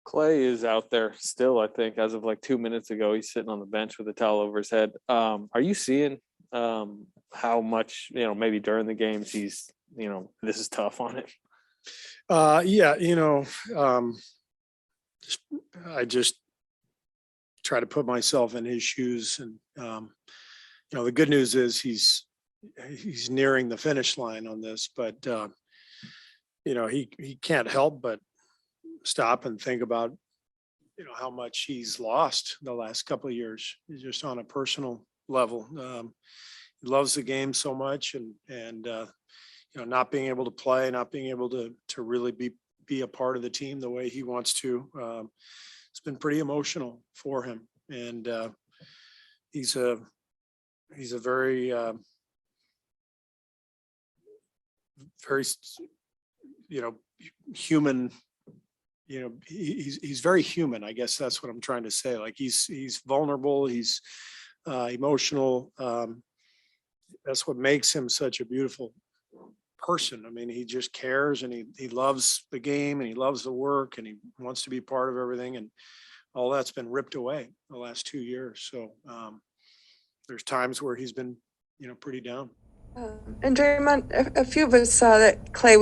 Klay is out there still, I think, as of like 2 minutes ago. He's sitting on the bench with a towel over his head. Are you seeing how much, maybe during the games he's, this is tough on him? Yeah, I just try to put myself in his shoes. And, the good news is he's nearing the finish line on this, but, he can't help but stop and think about, how much he's lost the last couple of years, just on a personal level. He loves the game so much, and not being able to play, not being able to really be a part of the team the way he wants to. It's been pretty emotional for him. And he's a very, very, human, he's very human. I guess that's what I'm trying to say. Like he's vulnerable. He's emotional. That's what makes him such a beautiful person. I mean, he just cares, and he loves the game, and he loves the work, and he wants to be part of everything. And all that's been ripped away the last 2 years. So there's times where he's been, pretty down. And Draymond, a few of us saw that Klay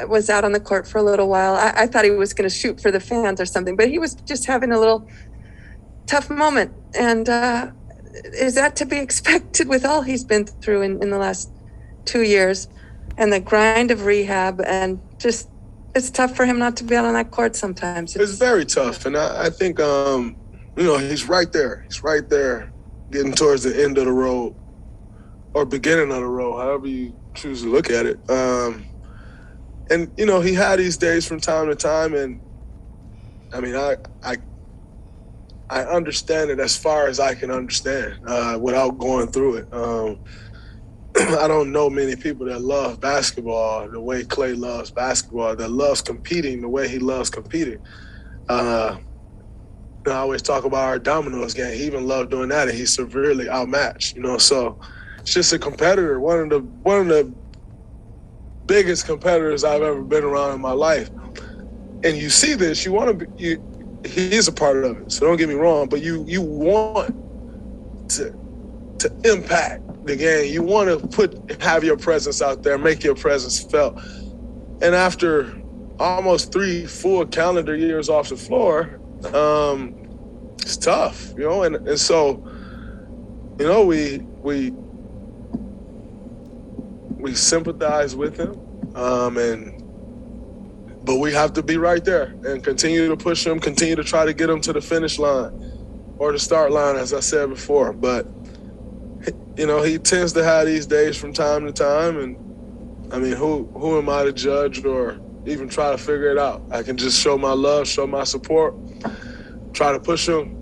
was out on the court for a little while. I thought he was going to shoot for the fans or something, but he was just having a little tough moment. And is that to be expected with all he's been through in the last 2 years and the grind of rehab? And just, it's tough for him not to be out on that court sometimes. It's very tough. And I think, he's right there. He's right there getting towards the end of the road, or beginning of the road, however you choose to look at it. And he had these days from time to time, and I mean, I understand it as far as I can understand without going through it. I don't know many people that love basketball the way Klay loves basketball, that loves competing the way he loves competing. I always talk about our dominoes game. He even loved doing that, and he's severely outmatched, so it's just a competitor, one of the biggest competitors I've ever been around in my life. And you see this, he is a part of it, so don't get me wrong, but you want to impact the game. You want to have your presence out there, make your presence felt. And after almost 3 full calendar years off the floor, it's tough, and so, we sympathize with him, but we have to be right there and continue to push him, continue to try to get him to the finish line or the start line, as I said before. But, he tends to have these days from time to time, and I mean, who am I to judge or even try to figure it out? I can just show my love, show my support, try to push him.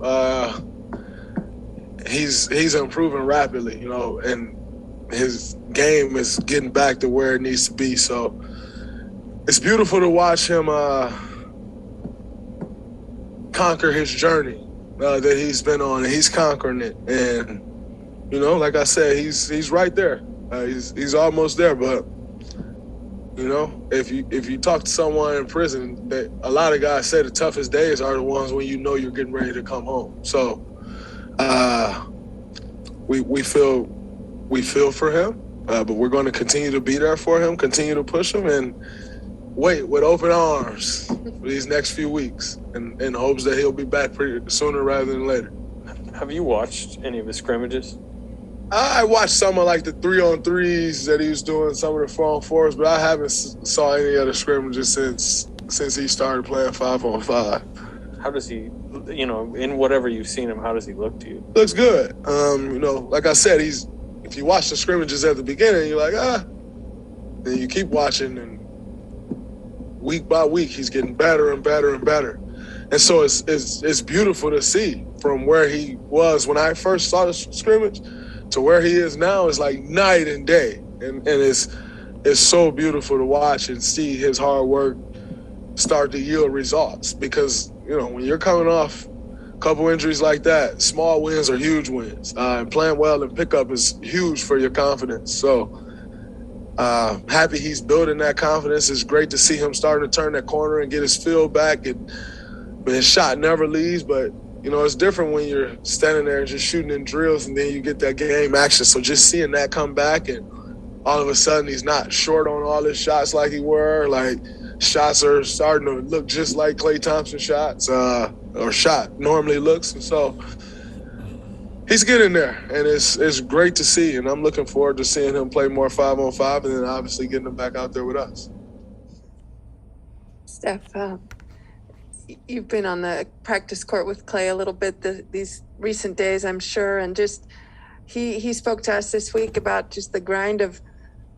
He's improving rapidly, and his game is getting back to where it needs to be. So it's beautiful to watch him conquer his journey that he's been on, and he's conquering it. And, like I said, he's right there. He's almost there. But, if you talk to someone in prison, a lot of guys say the toughest days are the ones when you're getting ready to come home. So we feel for him, but we're going to continue to be there for him, continue to push him, and wait with open arms for these next few weeks, in hopes that he'll be back pretty sooner rather than later. Have you watched any of his scrimmages? I watched some of like the 3-on-3s that he was doing, some of the 4-on-4s, but I haven't saw any other scrimmages since he started playing 5-on-5. How does he, in whatever you've seen him, how does he look to you? Looks good. Like I said, if you watch the scrimmages at the beginning, you're like, then you keep watching, and week by week, he's getting better and better and better. And so it's beautiful to see from where he was when I first saw the scrimmage to where he is now is like night and day. And it's so beautiful to watch and see his hard work start to yield results, because, when you're coming off a couple injuries like that, small wins are huge wins. And playing well in pickup is huge for your confidence. So happy he's building that confidence. It's great to see him starting to turn that corner and get his feel back. And but his shot never leaves. But, you know, it's different when you're standing there and just shooting in drills and then you get that game action. So just seeing that come back and all of a sudden he's not short on all his shots like he were. Like, shots are starting to look just like Klay Thompson shots or shot normally looks. And so he's getting there, and it's great to see. And I'm looking forward to seeing him play more 5-on-5 and then obviously getting him back out there with us. Steph, you've been on the practice court with Klay a little bit these recent days, I'm sure, and just he spoke to us this week about just the grind of,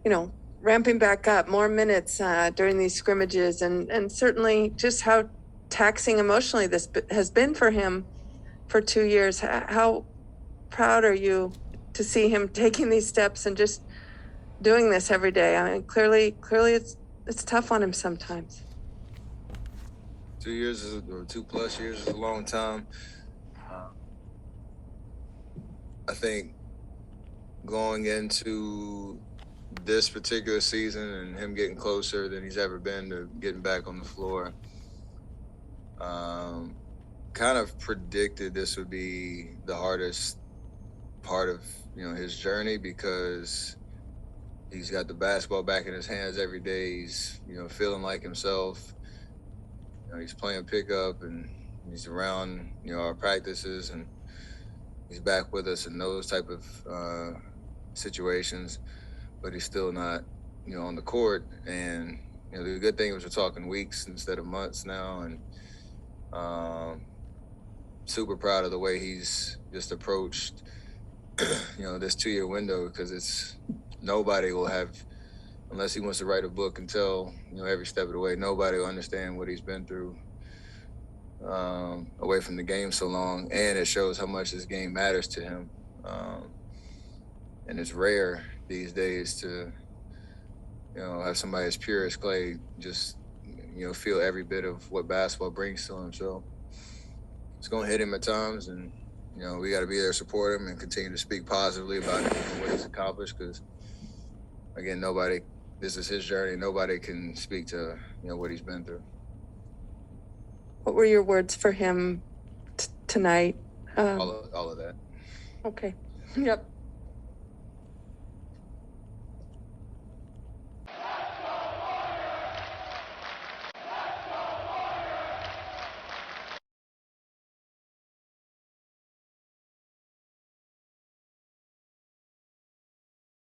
you know, ramping back up more minutes during these scrimmages, and certainly just how taxing emotionally this has been for him for 2 years. How proud are you to see him taking these steps and just doing this every day? I mean, clearly it's tough on him sometimes. 2 years or 2+ years is a long time. I think going into this particular season and him getting closer than he's ever been to getting back on the floor, kind of predicted this would be the hardest part of, you know, his journey, because he's got the basketball back in his hands every day. He's, you know, feeling like himself. You know, he's playing pickup and he's around, you know, our practices, and he's back with us in those type of situations, but he's still not, you know, on the court. And, you know, the good thing is we're talking weeks instead of months now, and super proud of the way he's just approached, you know, this 2-year window, because it's nobody will have, unless he wants to write a book and tell, you know, every step of the way, nobody will understand what he's been through away from the game so long. And it shows how much this game matters to him. And it's rare these days to, you know, have somebody as pure as Klay just, you know, feel every bit of what basketball brings to him. So it's going to hit him at times, and, you know, we got to be there to support him and continue to speak positively about him and what he's accomplished, because, again, this is his journey. Nobody can speak to, you know, what he's been through. What were your words for him tonight? All of that. Okay. Yep.